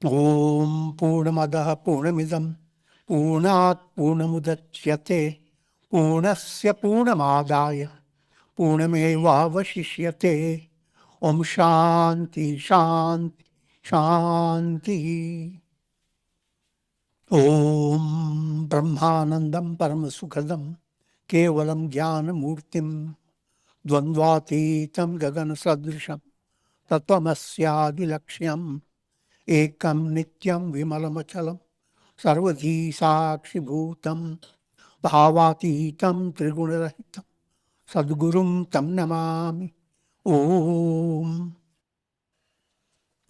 Om Purnamadaha Purnamidam Purnat Purnamudachyate Purnasya Purnamadaya Purnameva Vashishyate. Om Shanti Shanti Shanti. Om Brahmanandam Paramasukadam Kevalam Jnana Murtim Dvandvatitam Gagan Sadrisham Tattvamasyadi Lakshyam Ekam Nityam Vimalamachalam Sarvadhi Sakshi Bhutam Bhavatitam Trigunarahitam Sadgurum Tam Namami. Om.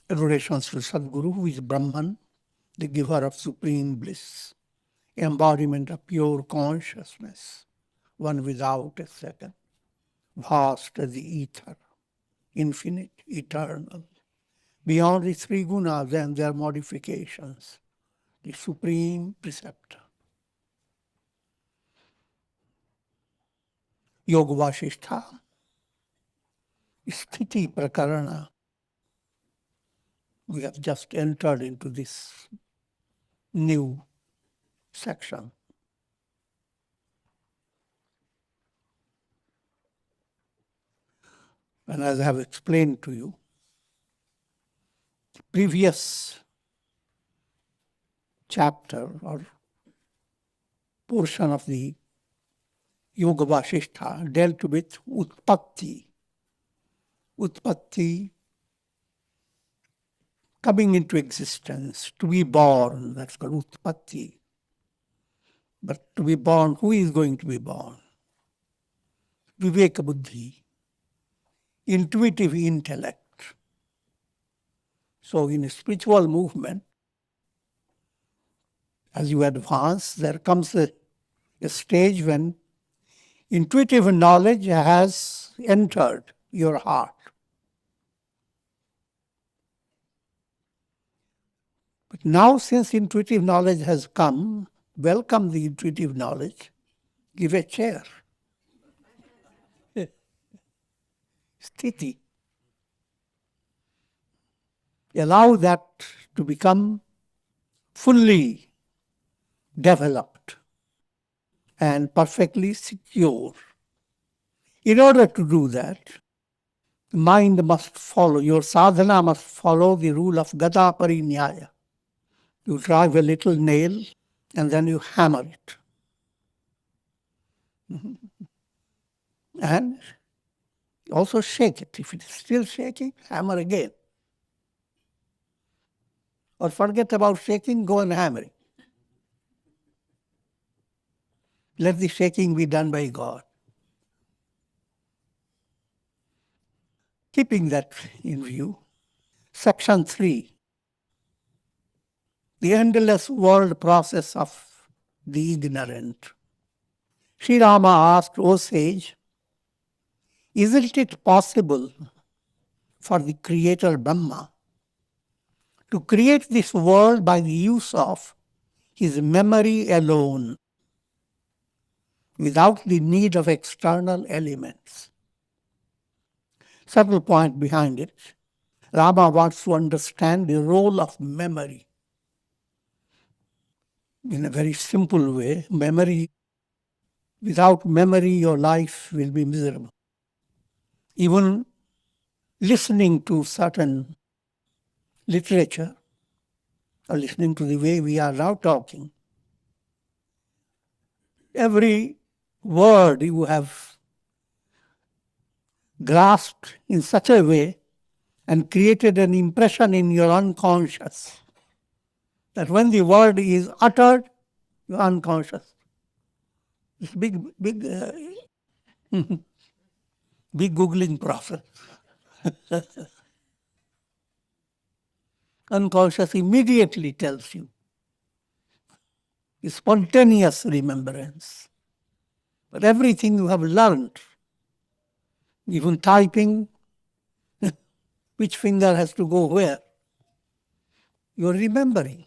Adorations to Sadguru, who is Brahman, the giver of supreme bliss, embodiment of pure consciousness, one without a second, vast as the ether, infinite, eternal, beyond the three gunas and their modifications, the supreme preceptor. Yoga Vasistha, Sthiti Prakaraṇa. We have just entered into this new section. And as I have explained to you, the previous chapter or portion of the Yoga Vasistha dealt with Utpatti. Utpatti, coming into existence, to be born, that's called Utpatti. But to be born, who is going to be born? Viveka Buddhi, intuitive intellect. So in a spiritual movement, as you advance, there comes a stage when intuitive knowledge has entered your heart. But now, since intuitive knowledge has come, welcome the intuitive knowledge, give a chair. Sthiti. Allow that to become fully developed and perfectly secure. In order to do that, the mind must follow, your sadhana must follow the rule of Gadapari Nyaya. You drive a little nail and then you hammer it. And also shake it. If it is still shaking, hammer again. Or forget about shaking, go and hammer it. Let the shaking be done by God. Keeping that in view, section 3, the endless world process of the ignorant. Sri Rama asked, O sage, isn't it possible for the creator Brahma to create this world by the use of his memory alone, without the need of external elements? Subtle point behind it. Rama wants to understand the role of memory. In a very simple way, memory, without memory, your life will be miserable. Even listening to certain literature, or listening to the way we are now talking, every word you have grasped in such a way and created an impression in your unconscious that when the word is uttered, you're unconscious. It's big Googling process. Unconscious immediately tells you. It's spontaneous remembrance. But everything you have learned, even typing, which finger has to go where, you're remembering.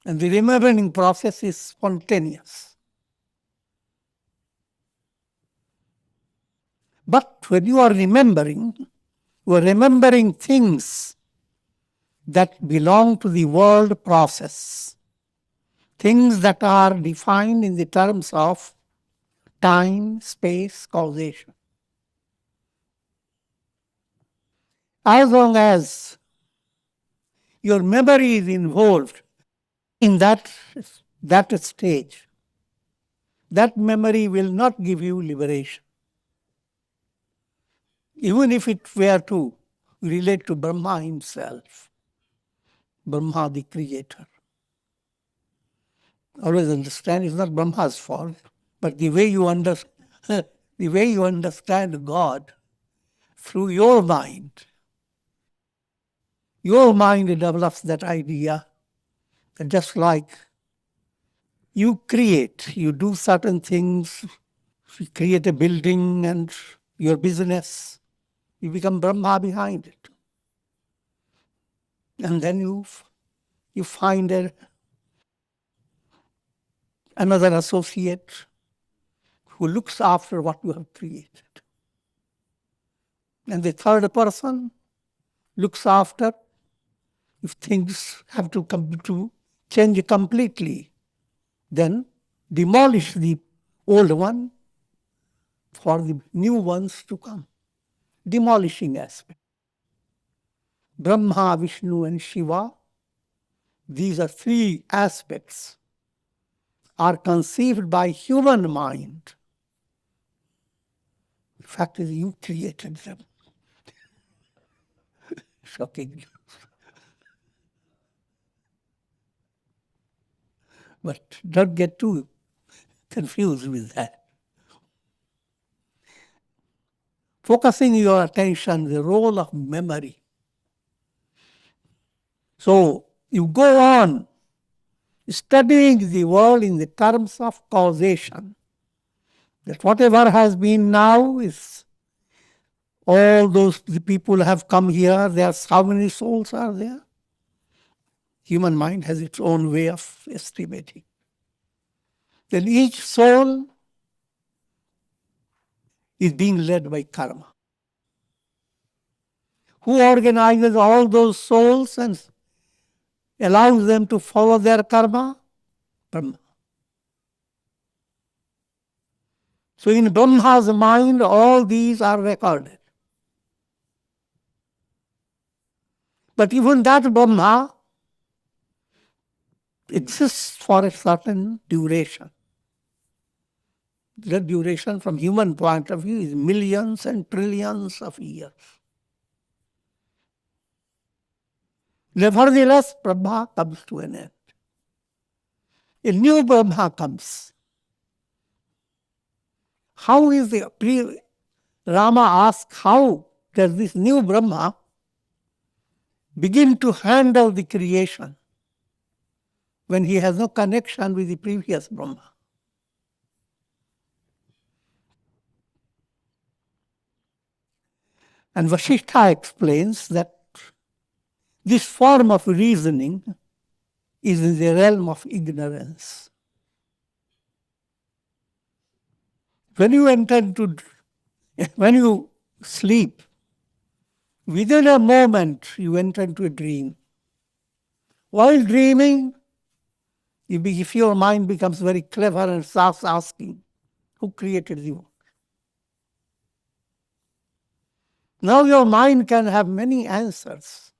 And the remembering process is spontaneous. But when you are remembering things that belong to the world process, things that are defined in the terms of time, space, causation. As long as your memory is involved in that stage, that memory will not give you liberation. Even if it were to relate to Brahma himself, Brahma the creator. Always understand it's not Brahma's fault, but the way you understand God through your mind develops that idea that just like you do certain things, you create a building and your business, you become Brahma behind it. And then you find another associate who looks after what you have created. And the third person looks after if things have to come to change completely, then demolish the old one for the new ones to come. Demolishing aspect. Brahma, Vishnu, and Shiva, these are three aspects, are conceived by human mind. The fact is, you created them. Shocking. But don't get too confused with that. Focusing your attention, the role of memory. So you go on studying the world in the terms of causation. That whatever has been now is all those the people have come here. There's how many souls are there? Human mind has its own way of estimating. Then each soul is being led by karma. Who organizes all those souls and allows them to follow their karma? Brahma. So in Brahma's mind, all these are recorded. But even that Brahma exists for a certain duration. The duration from human point of view is millions and trillions of years. Nevertheless, Brahma comes to an end. A new Brahma comes. How is Rama asks, how does this new Brahma begin to handle the creation when he has no connection with the previous Brahma? And Vasistha explains that this form of reasoning is in the realm of ignorance. When you sleep, within a moment you enter into a dream. While dreaming, if your mind becomes very clever and starts asking, who created the world? Now your mind can have many answers.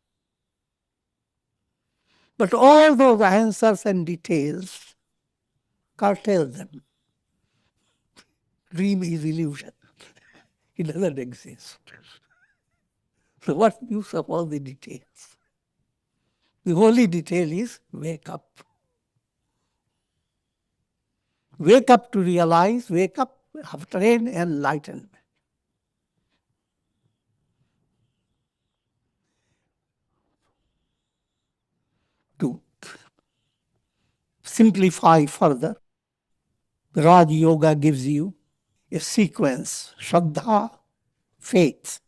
But all those answers and details, curtail them. Dream is illusion. It doesn't exist. So what's the use of all the details? The only detail is wake up. Wake up to realize, wake up after enlightenment. To simplify further, Raj Yoga gives you a sequence, Shraddha, faith.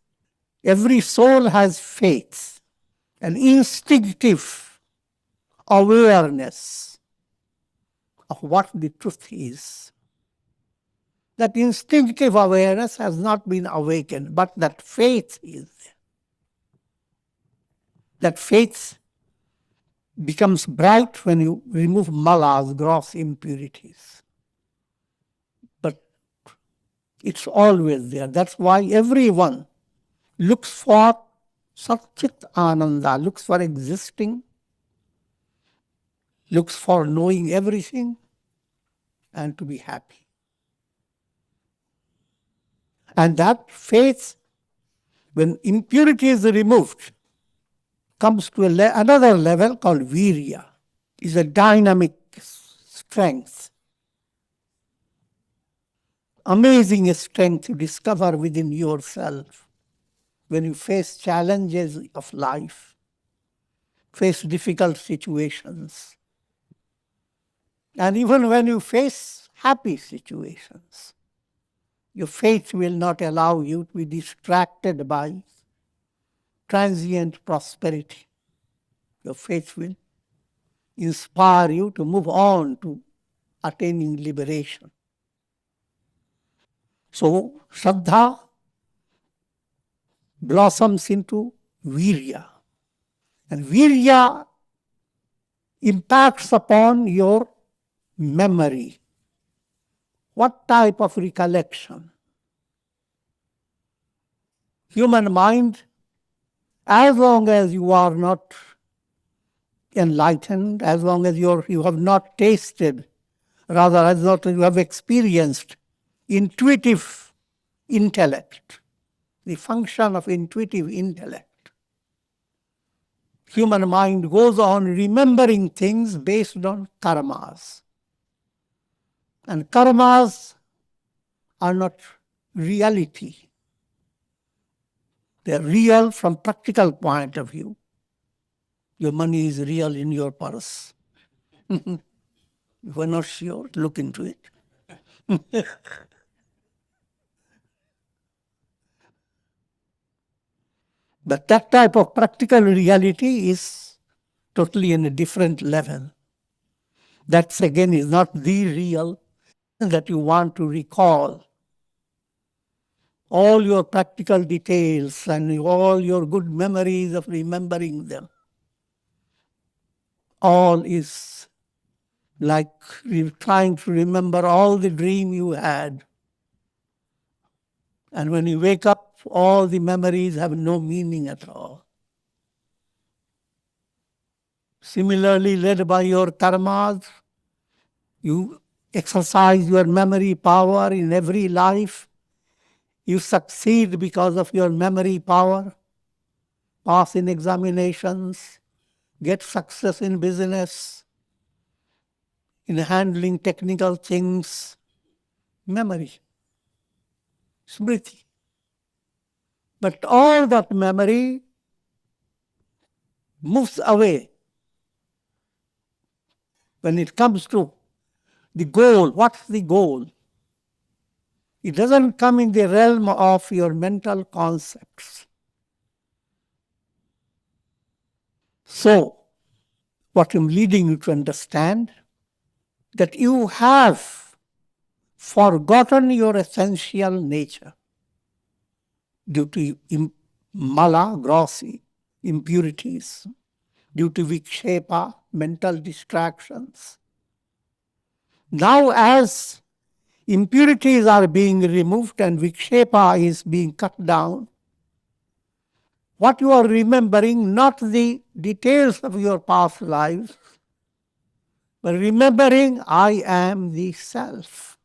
Every soul has faith, an instinctive awareness of what the truth is. That instinctive awareness has not been awakened, but that faith is there. That faith becomes bright when you remove malas, gross impurities. But it's always there. That's why everyone looks for Satchit Ananda, looks for existing, looks for knowing everything, and to be happy. And that faith, when impurity is removed, comes to another level called virya, is a dynamic strength. Amazing strength you discover within yourself when you face challenges of life, face difficult situations, and even when you face happy situations. Your faith will not allow you to be distracted by transient prosperity. Your faith will inspire you to move on to attaining liberation. So, Shraddha blossoms into virya. And virya impacts upon your memory. What type of recollection? Human mind, as long as you are not enlightened, as long as you have not tasted, rather as not you have experienced intuitive intellect, the function of intuitive intellect. Human mind goes on remembering things based on karmas. And karmas are not reality. They are real from practical point of view. Your money is real in your purse. If you're not sure, look into it. But that type of practical reality is totally in a different level. That again is not the real that you want to recall. All your practical details and all your good memories of remembering them, all is like trying to remember all the dream you had. And when you wake up, all the memories have no meaning at all. Similarly, led by your karmas, you exercise your memory power in every life. You succeed because of your memory power, pass in examinations, get success in business, in handling technical things. Memory, smriti. But all that memory moves away when it comes to the goal. What's the goal? It doesn't come in the realm of your mental concepts. So, what I'm leading you to understand, that you have forgotten your essential nature due to mala, gross impurities, due to vikshepa, mental distractions. Now as impurities are being removed and vikshepa is being cut down, what you are remembering, not the details of your past lives, but remembering, I am the self.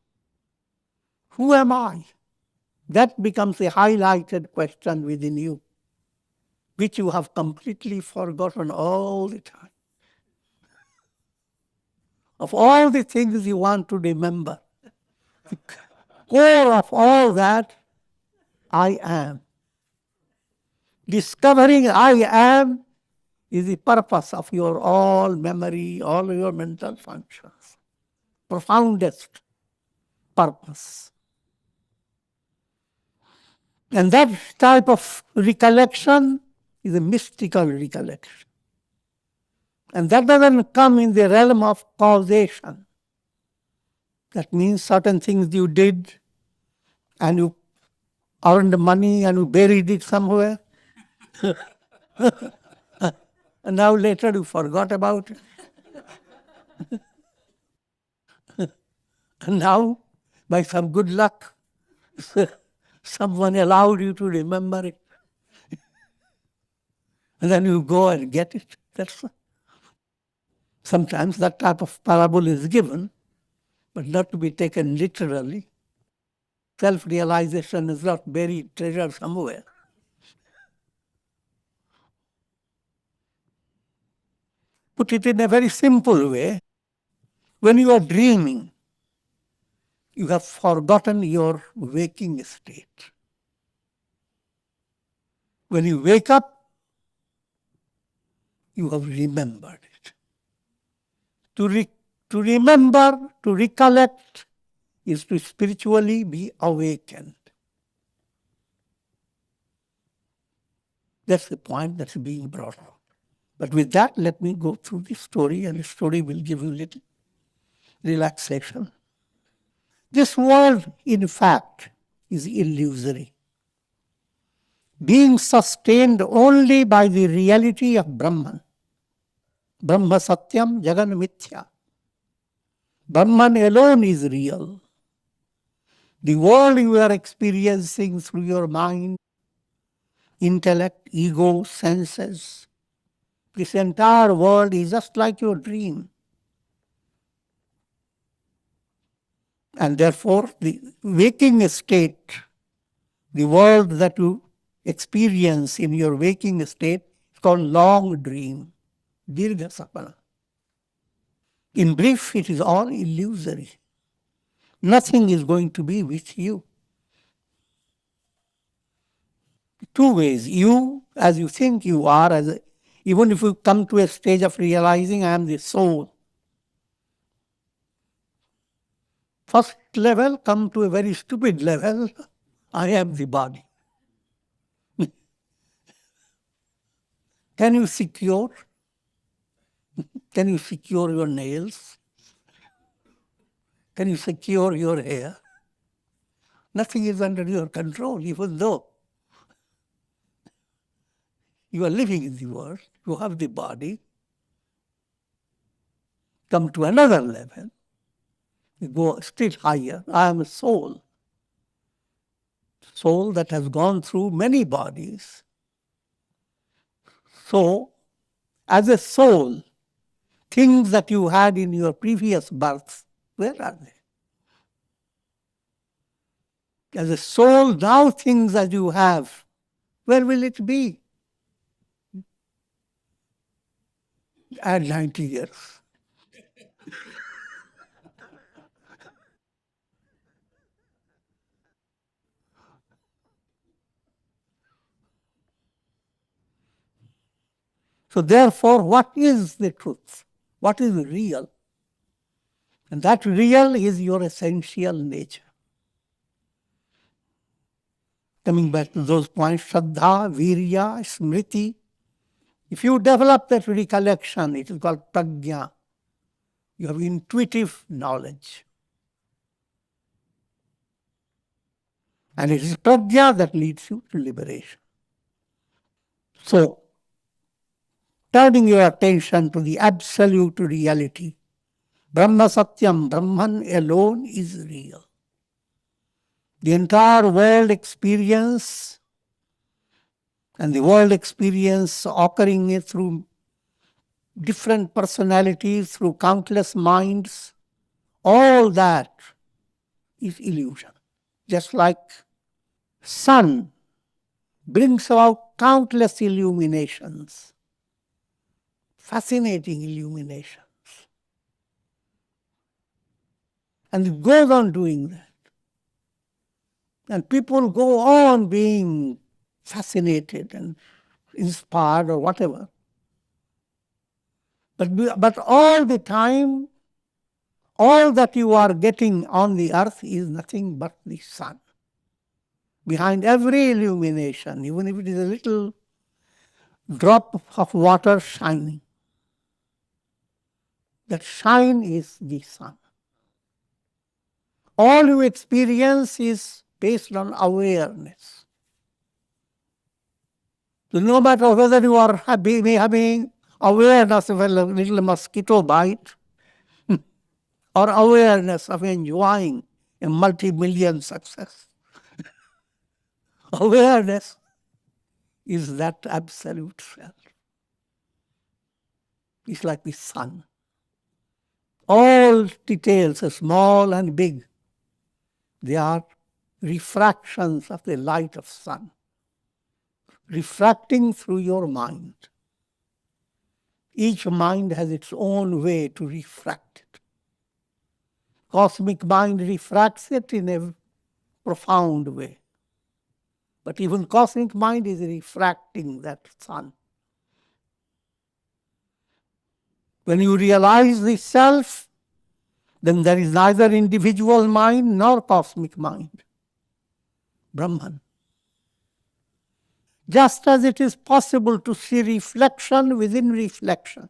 Who am I? That becomes a highlighted question within you, which you have completely forgotten all the time. Of all the things you want to remember, the core of all that, I am. Discovering I am is the purpose of your all memory, all your mental functions. Profoundest purpose. And that type of recollection is a mystical recollection. And that doesn't come in the realm of causation. That means certain things you did and you earned money and you buried it somewhere. And now later you forgot about it. And now, by some good luck, someone allowed you to remember it. And then you go and get it. Sometimes that type of parable is given, but not to be taken literally. Self-realization is not buried treasure somewhere. Put it in a very simple way. When you are dreaming, you have forgotten your waking state. When you wake up, you have remembered it. To remember, to recollect, is to spiritually be awakened. That's the point that's being brought out. But with that, let me go through the story, and the story will give you a little relaxation. This world, in fact, is illusory, being sustained only by the reality of Brahman. Brahmasatyam, jagan, mithya. Brahman alone is real. The world you are experiencing through your mind, intellect, ego, senses, this entire world is just like your dream. And therefore, the waking state, the world that you experience in your waking state, is called long dream, dirgha sapana. In brief, it is all illusory. Nothing is going to be with you. Two ways. You, as you think you are, even if you come to a stage of realizing I am the soul. First level, come to a very stupid level, I am the body. Can you secure? Can you secure your nails? Can you secure your hair? Nothing is under your control, even though you are living in the world, you have the body. Come to another level, you go still higher. I am a soul. Soul that has gone through many bodies. So, as a soul, things that you had in your previous births, where are they? As a soul, now things that you have, where will it be? Add 90 years. So therefore, what is the truth? What is real? And that real is your essential nature. Coming back to those points, Shraddha, Virya, Smriti. If you develop that recollection, it is called Prajna. You have intuitive knowledge. And it is Prajna that leads you to liberation. So, turning your attention to the absolute reality, Brahmasatyam, Brahman alone is real. The entire world experience and the world experience occurring through different personalities, through countless minds, all that is illusion. Just like sun brings about countless illuminations, fascinating illuminations. And it goes on doing that. And people go on being fascinated and inspired or whatever. But all the time, all that you are getting on the earth is nothing but the sun. Behind every illumination, even if it is a little drop of water shining, that shine is the sun. All you experience is based on awareness. So no matter whether you are having awareness of a little mosquito bite, or awareness of enjoying a multi-million success. Awareness is that absolute self. It's like the sun. All details, small and big, they are refractions of the light of sun, refracting through your mind. Each mind has its own way to refract it. Cosmic mind refracts it in a profound way. But even cosmic mind is refracting that sun. When you realize the self, then there is neither individual mind nor cosmic mind. Brahman. Just as it is possible to see reflection within reflection,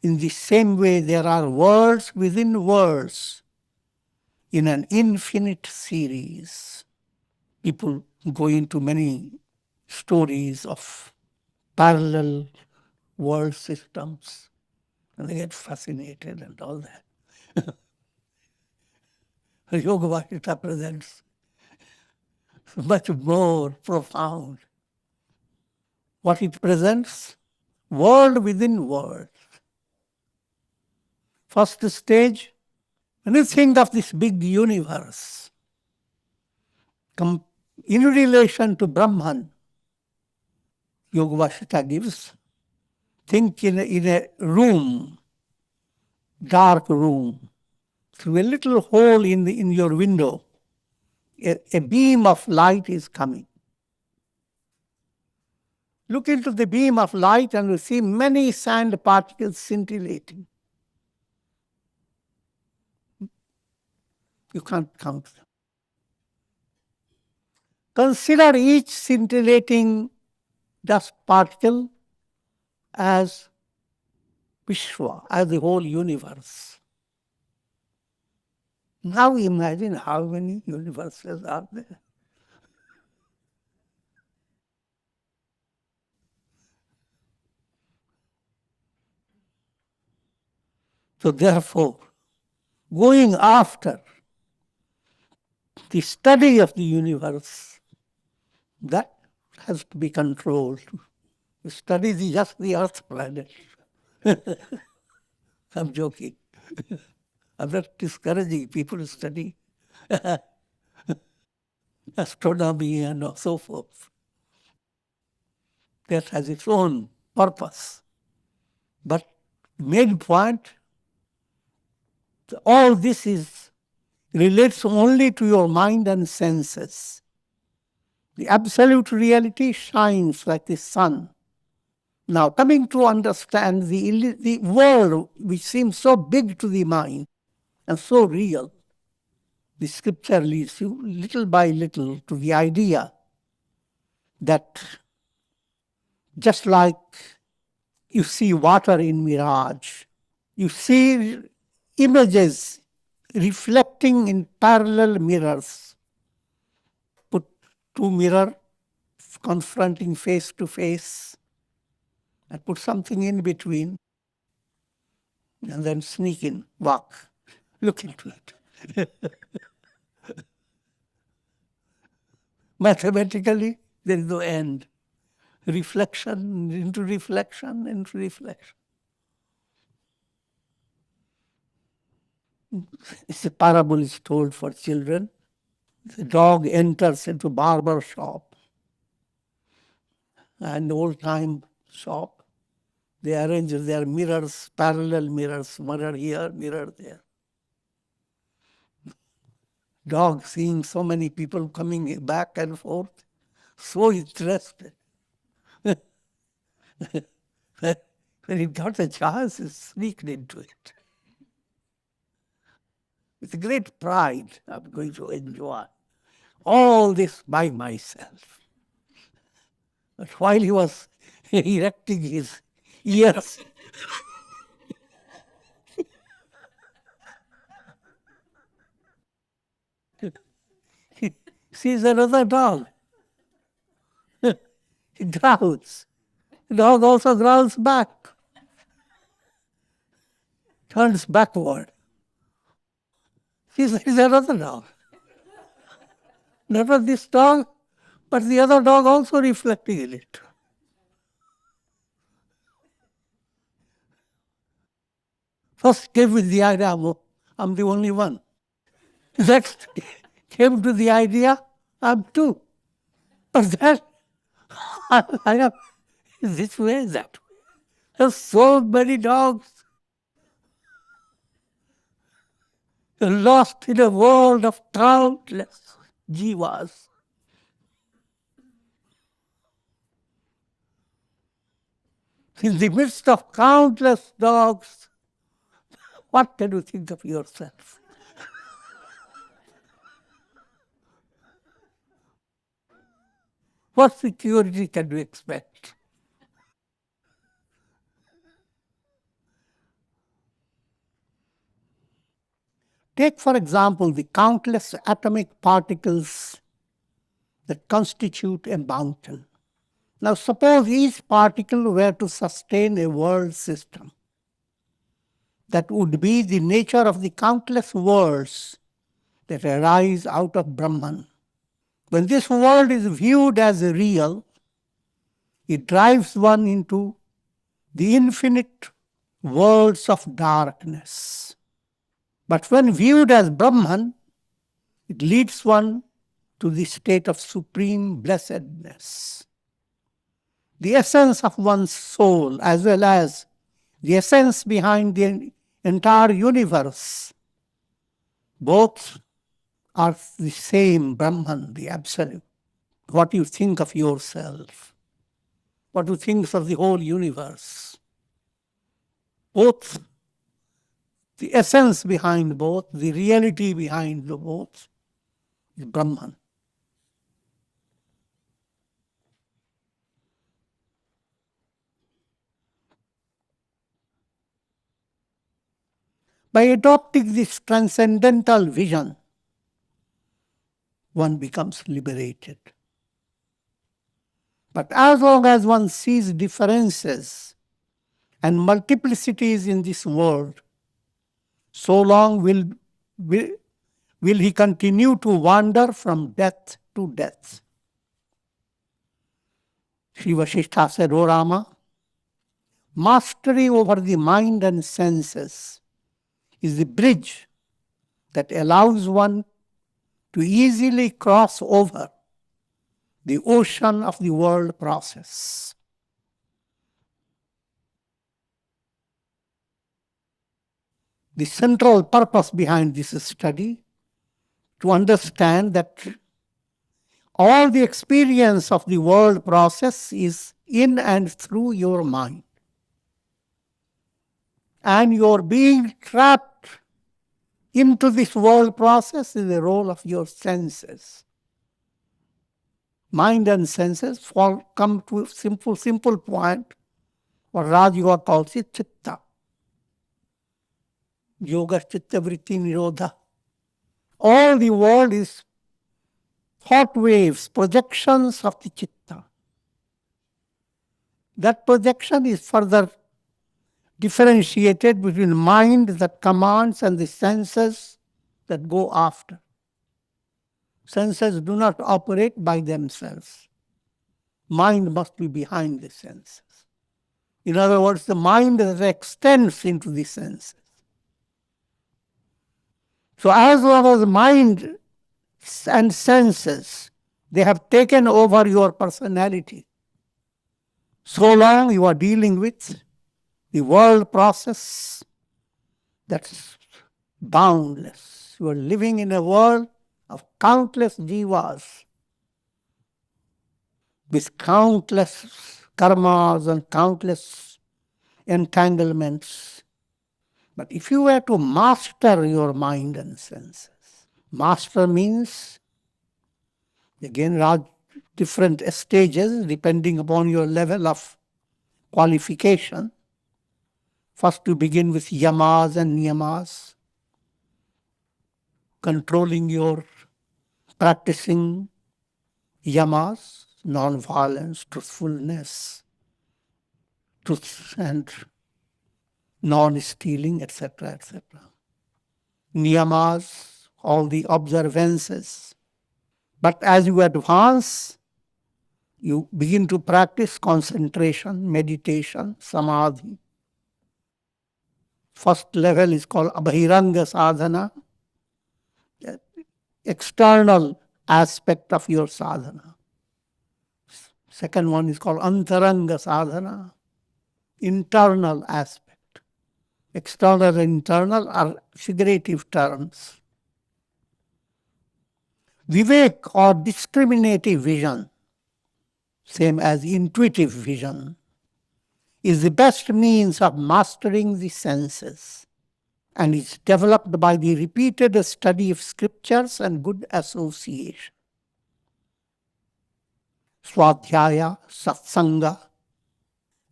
in the same way there are worlds within worlds in an infinite series. People go into many stories of parallel world systems, and they get fascinated and all that. Yoga Vasistha presents much more profound. What it presents? World within world. First stage, when you think of this big universe, in relation to Brahman, Yoga Vasistha gives, think in a room, dark room, through a little hole in your window, a beam of light is coming. Look into the beam of light and you see many sand particles scintillating. You can't count them. Consider each scintillating dust particle as Vishwa, as the whole universe. Now imagine how many universes are there. So therefore, going after the study of the universe, that has to be controlled. To study just the Earth planet. I'm joking. I'm not discouraging people to study astronomy and so forth. That has its own purpose. But main point, all this relates only to your mind and senses. The absolute reality shines like the sun. Now, coming to understand the world which seems so big to the mind and so real, the scripture leads you little by little to the idea that just like you see water in mirage, you see images reflecting in parallel mirrors. Put two mirrors confronting face to face and put something in between and then sneak in, walk, look into it. Mathematically, there is no end. Reflection into reflection into reflection. It's a parable is told for children. The dog enters into barber shop, an old-time shop. They arrange their mirrors, parallel mirrors, mirror here, mirror there. Dog seeing so many people coming back and forth, so interested. When he got a chance, he sneaked into it. With great pride, I'm going to enjoy all this by myself. But while he was erecting his ears, he sees another dog. He growls. The dog also growls back. turns backward. There is another dog. Not only this dog, but the other dog also reflecting in it. First came with the idea, I'm the only one. Next came to the idea, I'm two. But then I am this way, that way. There's so many dogs lost in a world of countless jivas. In the midst of countless dogs, what can you think of yourself? What security can you expect? Take, for example, the countless atomic particles that constitute a mountain. Now, suppose each particle were to sustain a world system. That would be the nature of the countless worlds that arise out of Brahman. When this world is viewed as real, it drives one into the infinite worlds of darkness. But when viewed as Brahman, it leads one to the state of supreme blessedness. The essence of one's soul, as well as the essence behind the entire universe, both are the same Brahman, the Absolute. What you think of yourself, what you think of the whole universe, both, the essence behind both, the reality behind the both, is Brahman. By adopting this transcendental vision, one becomes liberated. But as long as one sees differences and multiplicities in this world, so long will he continue to wander from death to death. Sri Vasistha said, O Rama, mastery over the mind and senses is the bridge that allows one to easily cross over the ocean of the world process. The central purpose behind this study, to understand that all the experience of the world process is in and through your mind. And your being trapped into this world process is the role of your senses. Mind and senses come to a simple point, what Raj Yoga calls it chitta. Yoga chitta vritti nirodha. All the world is thought waves, projections of the chitta. That projection is further differentiated between mind that commands and the senses that go after. Senses do not operate by themselves. Mind must be behind the senses. In other words, the mind that extends into the senses. So as long as mind and senses, they have taken over your personality, so long you are dealing with the world process that's boundless. You are living in a world of countless jivas, with countless karmas and countless entanglements. But if you were to master your mind and senses, master means, again, different stages depending upon your level of qualification. First, you begin with yamas and niyamas, controlling your practicing yamas, non-violence, truthfulness, truth and non-stealing, etc., etc. Niyamas, all the observances. But as you advance, you begin to practice concentration, meditation, samadhi. First level is called abhiranga sadhana, external aspect of your sadhana. Second one is called antaranga sadhana, internal aspect. External and internal are figurative terms. Vivek or discriminative vision, same as intuitive vision, is the best means of mastering the senses and is developed by the repeated study of scriptures and good association. Swadhyaya, satsanga,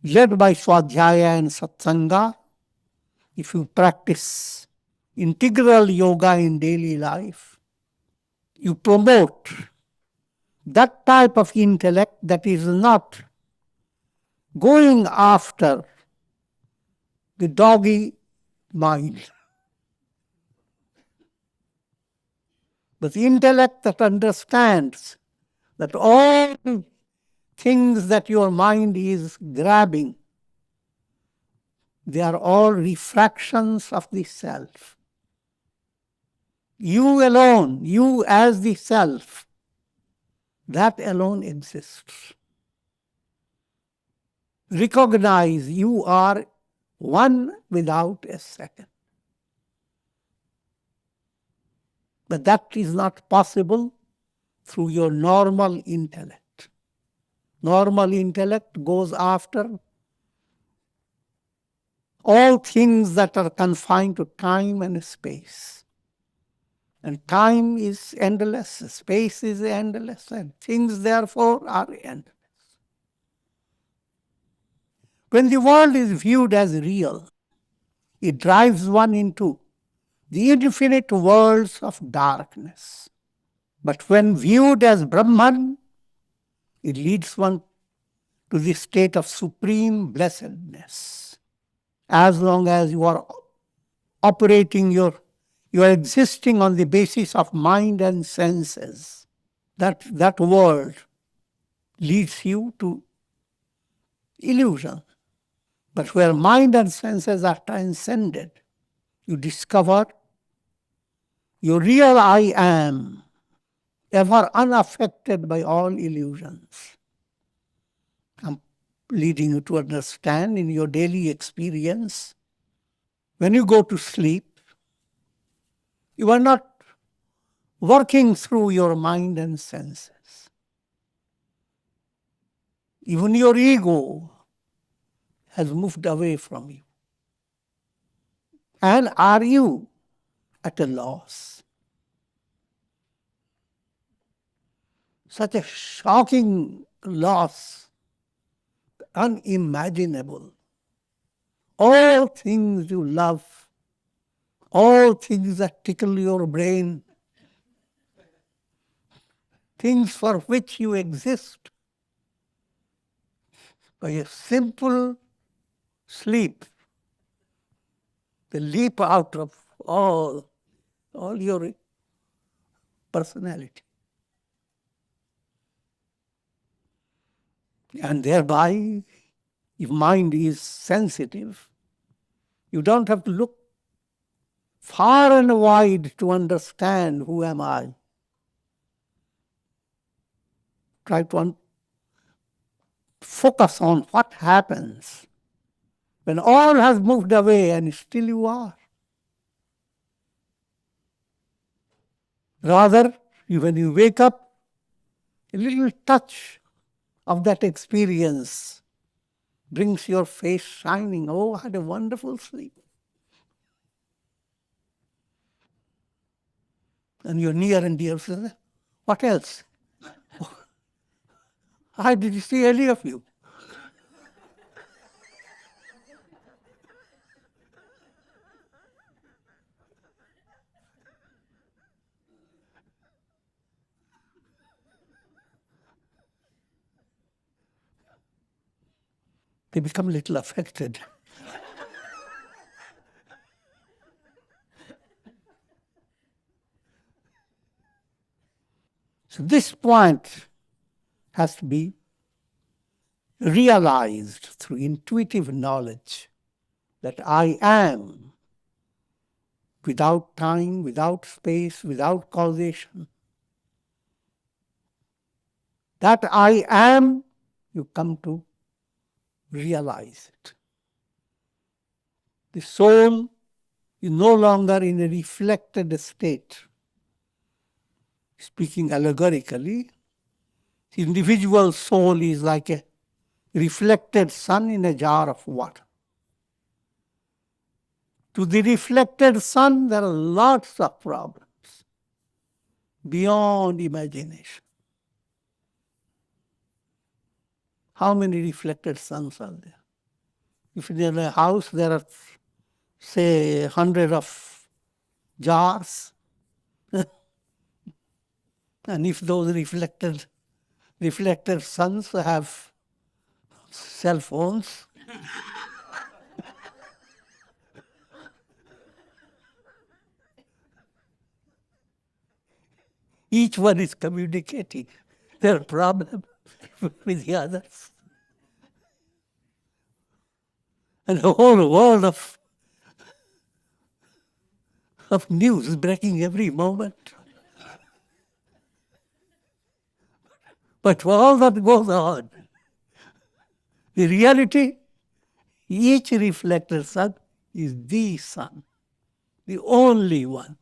led by Swadhyaya and Satsanga, if you practice integral yoga in daily life, you promote that type of intellect that is not going after the doggy mind, but the intellect that understands that all things that your mind is grabbing, they are all refractions of the self. You alone, you as the self, that alone exists. Recognize you are one without a second. But that is not possible through your normal intellect. Normal intellect goes after all things that are confined to time and space. And time is endless, space is endless, and things therefore are endless. When the world is viewed as real, it drives one into the infinite worlds of darkness. But when viewed as Brahman, it leads one to the state of supreme blessedness. As long as you are operating you are existing on the basis of mind and senses, that world leads you to illusion. But where mind and senses are transcended, you discover your real I am, ever unaffected by all illusions, leading you to understand in your daily experience. When you go to sleep, you are not working through your mind and senses. Even your ego has moved away from you. And are you at a loss? Such a shocking loss, unimaginable. All things you love, all things that tickle your brain, things for which you exist, by a simple sleep, they leap out of all your personality. And thereby, if mind is sensitive, you don't have to look far and wide to understand who am I. Try to focus on what happens when all has moved away and still you are. Rather, when you wake up, a little touch of that experience brings your face shining. Oh, I had a wonderful sleep. And your near and dear says, what else? I didn't see any of you. They become a little affected. So this point has to be realized through intuitive knowledge that I am, without time, without space, without causation. That I am, you come to realize it. The soul is no longer in a reflected state. Speaking allegorically, the individual soul is like a reflected sun in a jar of water. To the reflected sun, there are lots of problems beyond imagination. How many reflected suns are there? If in a house there are, say, 100 of jars, and if those reflected suns have cell phones, each one is communicating their problem with the others. And the whole world of news breaking every moment. But for all that goes on, the reality, each reflected sun is the sun, the only one.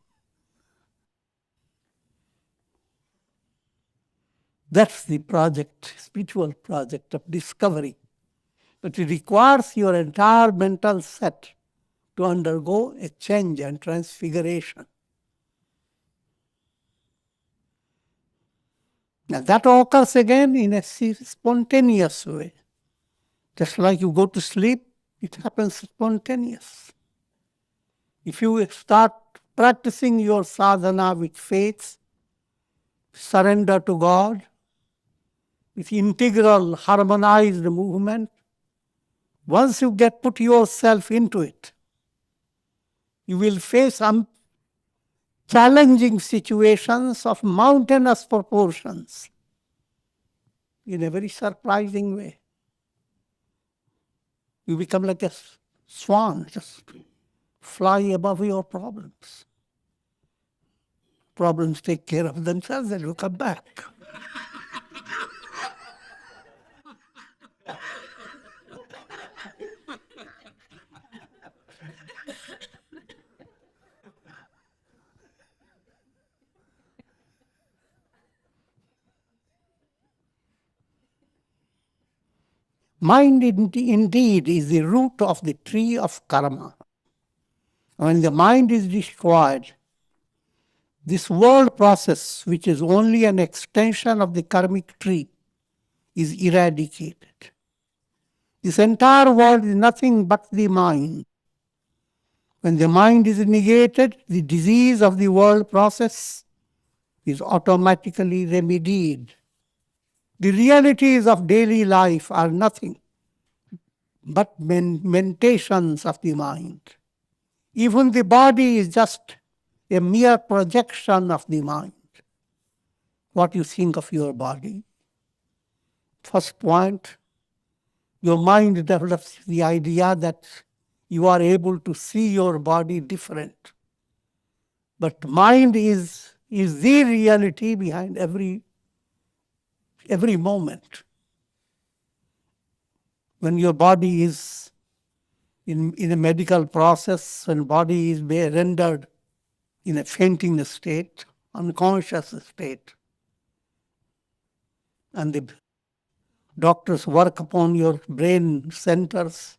That's the project, spiritual project of discovery. But it requires your entire mental set to undergo a change and transfiguration. Now that occurs again in a spontaneous way. Just like you go to sleep, it happens spontaneous. If you start practicing your sadhana with faith, surrender to God, with integral, harmonized movement, once you put yourself into it, you will face some challenging situations of mountainous proportions in a very surprising way. You become like a swan, just fly above your problems. Problems take care of themselves and you come back. Mind indeed is the root of the tree of karma. When the mind is destroyed, this world process, which is only an extension of the karmic tree, is eradicated. This entire world is nothing but the mind. When the mind is negated, the disease of the world process is automatically remedied. The realities of daily life are nothing but mentations of the mind. Even the body is just a mere projection of the mind. What you think of your body. First point, your mind develops the idea that you are able to see your body different. But mind is the reality behind every moment. When your body is in a medical process, when body is rendered in a fainting state, unconscious state, and the doctors work upon your brain centers,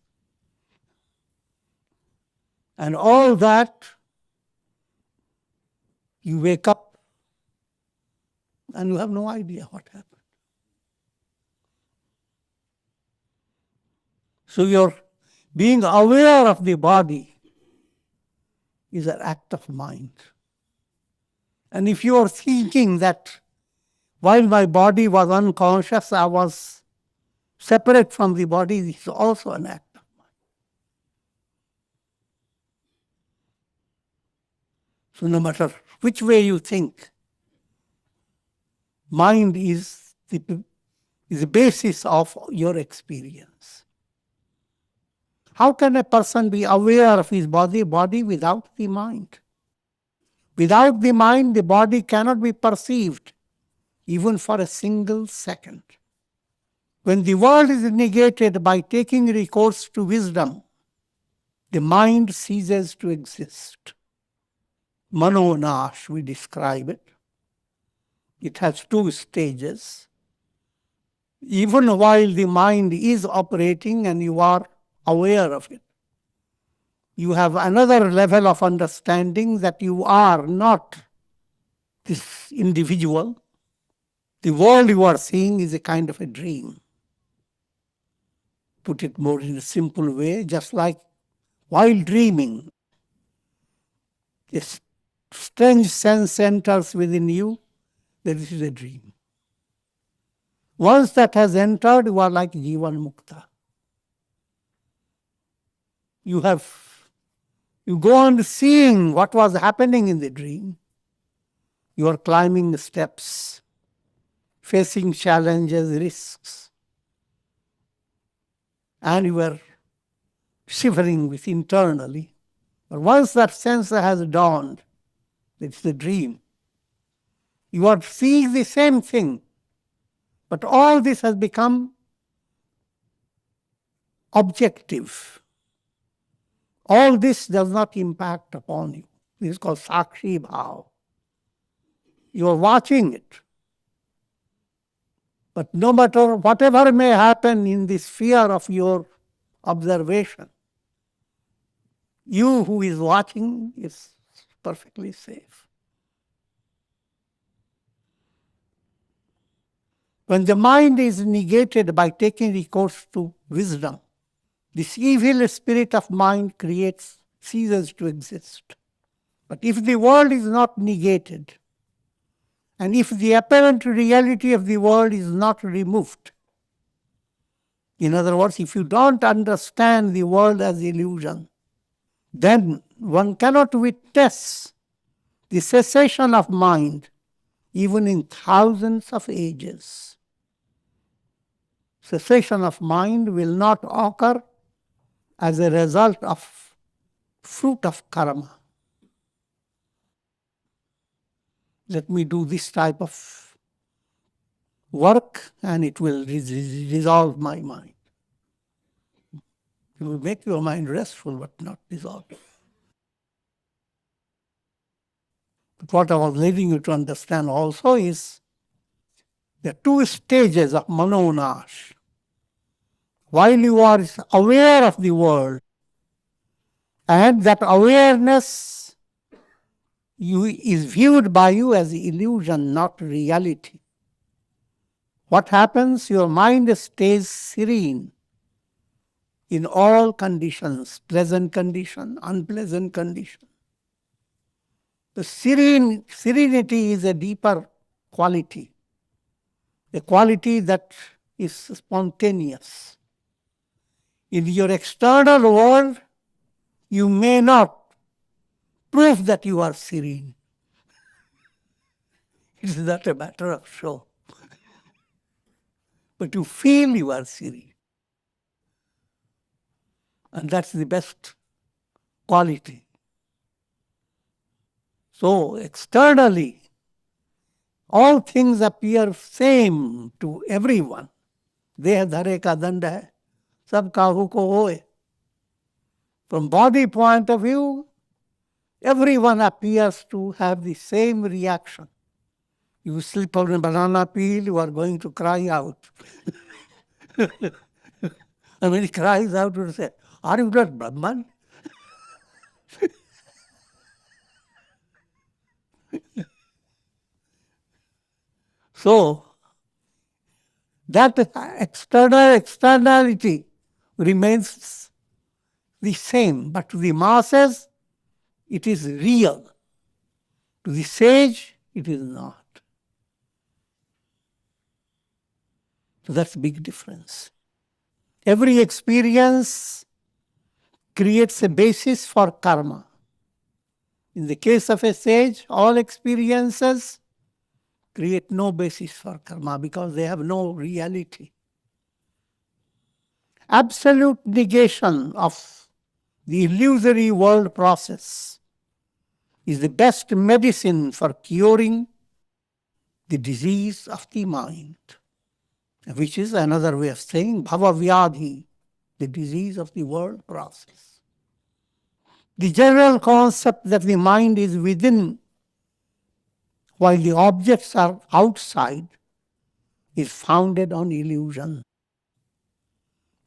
and all that, you wake up and you have no idea what happened. So your being aware of the body is an act of mind. And if you are thinking that while my body was unconscious, I was separate from the body, it's also an act of mind. So no matter which way you think, Mind is the basis of your experience. How can a person be aware of his body without the mind? Without the mind, the body cannot be perceived, even for a single second. When the world is negated by taking recourse to wisdom, the mind ceases to exist. Manonash, we describe it. It has two stages. Even while the mind is operating and you are aware of it, you have another level of understanding that you are not this individual. The world you are seeing is a kind of a dream. Put it more in a simple way, just like while dreaming, a strange sense enters within you that this is a dream. Once that has entered, you are like Jivan Mukta. You go on seeing what was happening in the dream. You are climbing the steps, facing challenges, risks, and you are shivering with internally. But once that sense has dawned, it's the dream. You are seeing the same thing, but all this has become objective. All this does not impact upon you. This is called Sakshi Bhav. You are watching it. But no matter whatever may happen in the sphere of your observation, you who is watching is perfectly safe. When the mind is negated by taking recourse to wisdom, this evil spirit of mind ceases to exist. But if the world is not negated, and if the apparent reality of the world is not removed, in other words, if you don't understand the world as illusion, then one cannot witness the cessation of mind even in thousands of ages. Cessation of mind will not occur as a result of fruit of karma. Let me do this type of work and it will dissolve my mind. It will make your mind restful but not dissolved. But what I was leading you to understand also is the two stages of Manonash. While you are aware of the world, and that awareness is viewed by you as illusion, not reality. What happens? Your mind stays serene in all conditions, pleasant condition, unpleasant condition. The serenity is a deeper quality, a quality that is spontaneous. In your external world, you may not prove that you are serene. It is not a matter of show. But you feel you are serene. And that's the best quality. So externally, all things appear same to everyone. Deh dhare ka dand hai, sab kahu ko hoye. From body point of view, everyone appears to have the same reaction. You slip on a banana peel, you are going to cry out. And when he cries out, you say, "Are you not Brahman?" So, that externality remains the same, but to the masses, it is real. To the sage, it is not. So that's a big difference. Every experience creates a basis for karma. In the case of a sage, all experiences create no basis for karma because they have no reality. Absolute negation of the illusory world process is the best medicine for curing the disease of the mind, which is another way of saying bhava vyadhi, the disease of the world process. The general concept that the mind is within while the objects are outside is founded on illusion.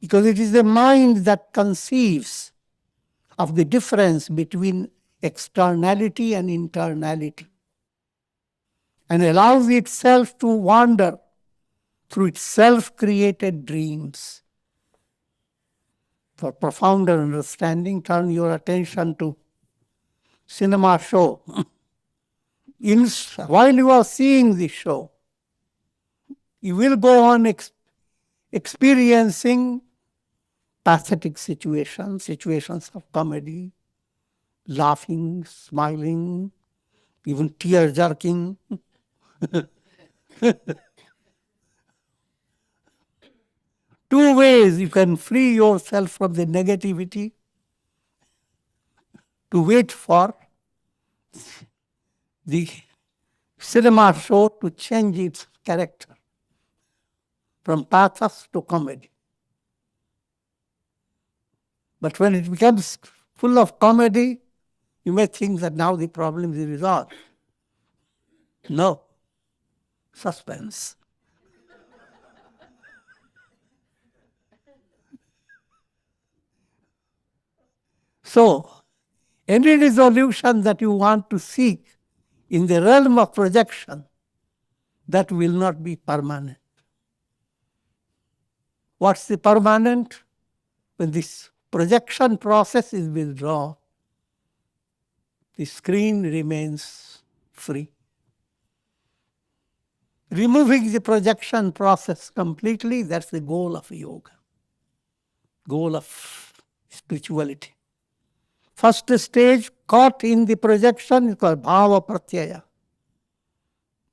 Because it is the mind that conceives of the difference between externality and internality and allows itself to wander through its self-created dreams. For profounder understanding, turn your attention to cinema show. While you are seeing the show, you will go on experiencing pathetic situations of comedy, laughing, smiling, even tear-jerking. Two ways you can free yourself from the negativity: to wait for the cinema show to change its character from pathos to comedy. But when it becomes full of comedy, you may think that now the problem is resolved. No. Suspense. So, any resolution that you want to seek in the realm of projection, that will not be permanent. What's the permanent? When this projection process is withdrawn, the screen remains free. Removing the projection process completely, that's the goal of yoga, goal of spirituality. First stage, caught in the projection, is called bhava pratyaya.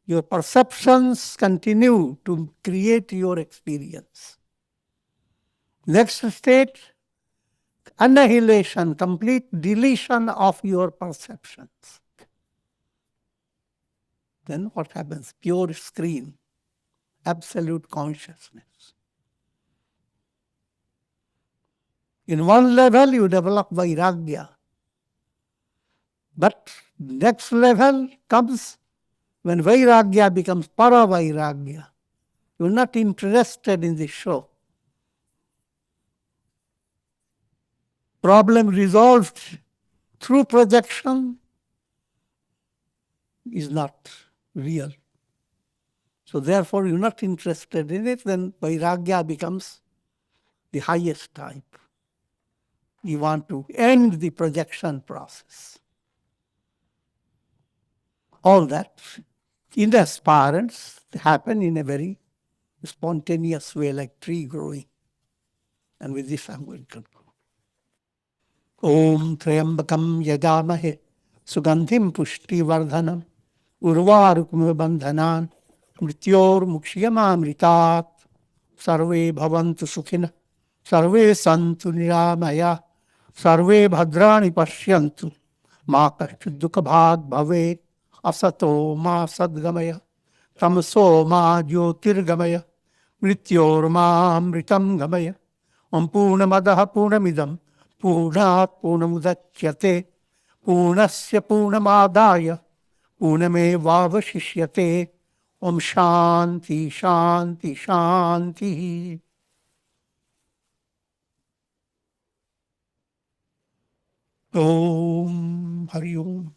Your perceptions continue to create your experience. Next state, annihilation, complete deletion of your perceptions. Then what happens? Pure screen, absolute consciousness. In one level, you develop vairagya. But next level comes when vairagya becomes para vairagya. You're not interested in the show. Problem resolved through projection is not real. So therefore you're not interested in it, then vairagya becomes the highest type. You want to end the projection process. All that in aspirants happen in a very spontaneous way, like tree growing. And with this I'm going to conclude. Om Trayambakam Yajamahe Sugandhim Pushti Vardhanam Urvarukum Bandhanan Mrityor Mukshiyamamritat Sarve Bhavantu Sukhina Sarve Santu Niramaya Sarve Bhadrani Pashyantu Ma Kashchid Dukha Bhag Bhavet Asato Ma Sadgamaya Tamso Ma Jyotirgamaya Mrityor Ma Amritam Gamaya Om Purnamadaha Purnamidam Purnat Purnamudachyate Purnasya Purnamadaya Purnamevavashishyate Om Shanti Shanti Shanti. Om Hari Om.